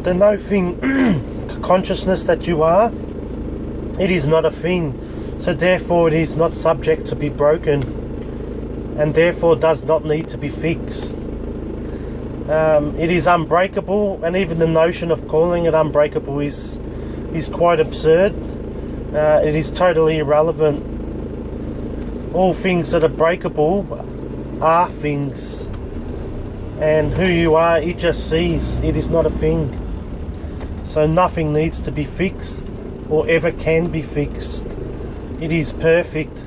The loafing consciousness that you are, it is not a thing. So therefore it is not subject to be broken, and therefore does not need to be fixed. It is unbreakable, and even the notion of calling it unbreakable is quite absurd. It is totally irrelevant. All things that are breakable are things, and who you are, it just sees. It is not a thing. So nothing needs to be fixed or ever can be fixed. It is perfect.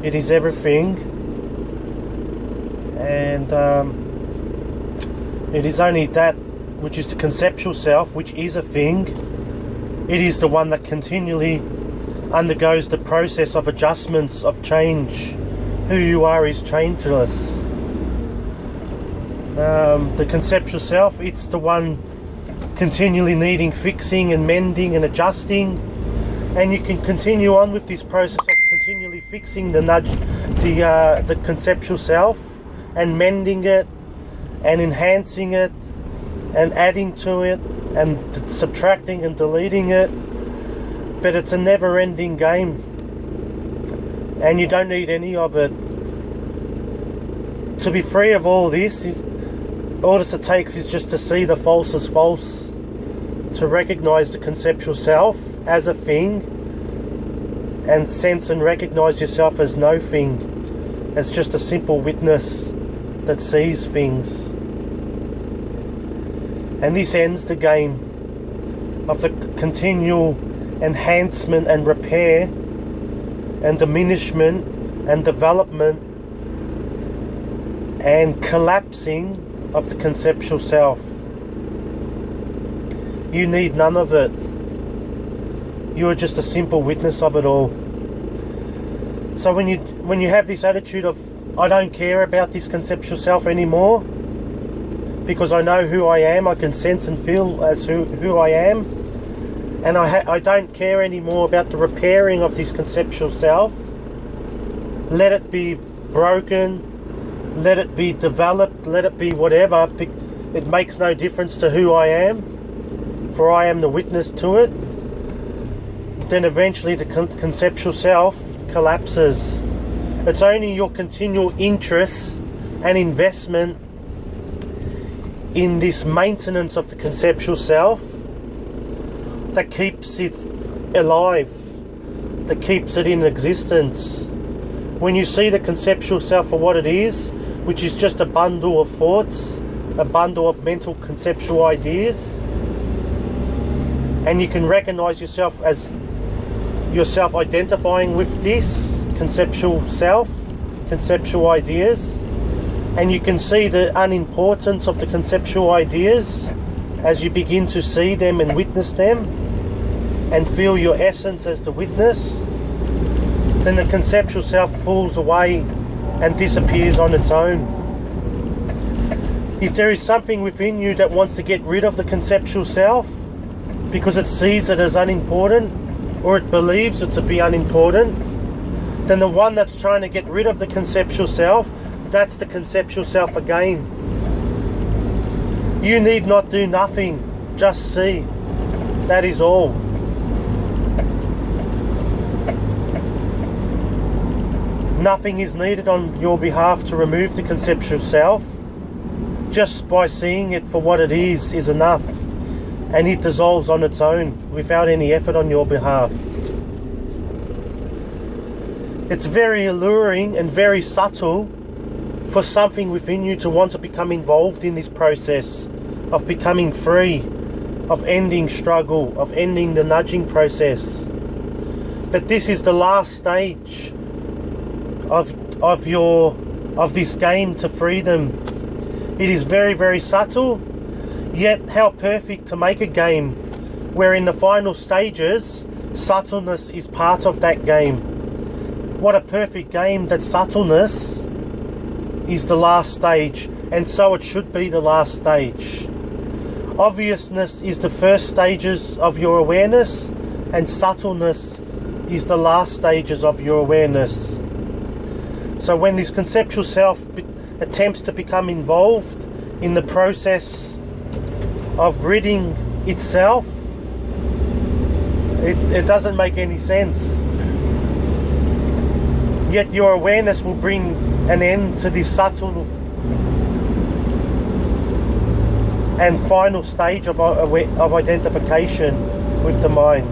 It is everything, and it is only that which is the conceptual self, which is a thing. It is the one that continually undergoes the process of adjustments, of change. Who you are is changeless. The conceptual self, it's the one continually needing fixing and mending and adjusting, and you can continue on with this process of continually fixing the conceptual self and mending it and enhancing it and adding to it and subtracting and deleting it, but it's a never-ending game, and you don't need any of it. To be free of all this, all this it takes is just to see the false as false, to recognize the conceptual self as a thing, and sense and recognize yourself as no thing, as just a simple witness that sees things. And this ends the game of the continual enhancement and repair and diminishment and development and collapsing of the conceptual self. You need none of it. You are just a simple witness of it all. So when you have this attitude of, I don't care about this conceptual self anymore, because I know who I am, I can sense and feel as who I am, and I don't care anymore about the repairing of this conceptual self. Let it be broken, let it be developed, let it be whatever. It makes no difference to who I am, for I am the witness to it. Then eventually the conceptual self collapses. It's only your continual interest and investment in this maintenance of the conceptual self that keeps it alive, that keeps it in existence. When you see the conceptual self for what it is, which is just a bundle of thoughts, a bundle of mental conceptual ideas, and you can recognize yourself as yourself identifying with this conceptual self, conceptual ideas, and you can see the unimportance of the conceptual ideas as you begin to see them and witness them and feel your essence as the witness. Then the conceptual self falls away and disappears on its own. If there is something within you that wants to get rid of the conceptual self because it sees it as unimportant, or it believes it to be unimportant, then the one that's trying to get rid of the conceptual self, that's the conceptual self again. You need not do nothing, just see. That is all. Nothing is needed on your behalf to remove the conceptual self. Just by seeing it for what it is enough, and it dissolves on its own without any effort on your behalf. It's very alluring and very subtle for something within you to want to become involved in this process of becoming free, of ending struggle, of ending the nudging process. But this is the last stage of this game to freedom. It is very, very subtle, yet how perfect to make a game where in the final stages subtleness is part of that game. What a perfect game that subtleness is the last stage, and so it should be the last stage. Obviousness is the first stages of your awareness, and subtleness is the last stages of your awareness. So when this conceptual self attempts to become involved in the process of ridding itself, it doesn't make any sense. Yet your awareness will bring an end to this subtle and final stage of identification with the mind.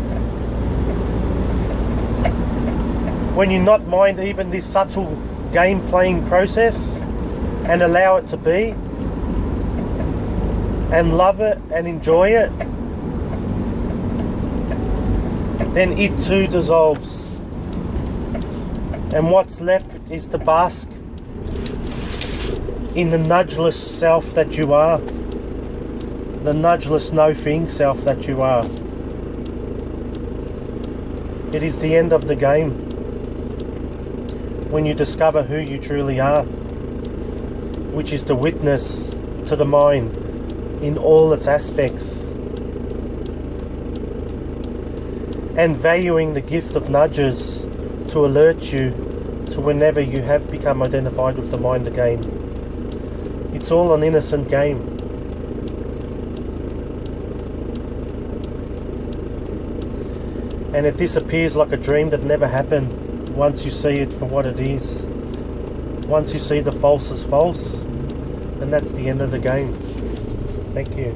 When you not mind even this subtle game playing process and allow it to be, and love it and enjoy it, then it too dissolves. And what's left is to bask in the nudgeless self that you are. The nudgeless loafing self that you are. It is the end of the game when you discover who you truly are, which is the witness to the mind in all its aspects, and valuing the gift of nudges to alert you to whenever you have become identified with the mind again. It's all an innocent game. And it disappears like a dream that never happened once you see it for what it is. Once you see the false as false, then that's the end of the game. Thank you.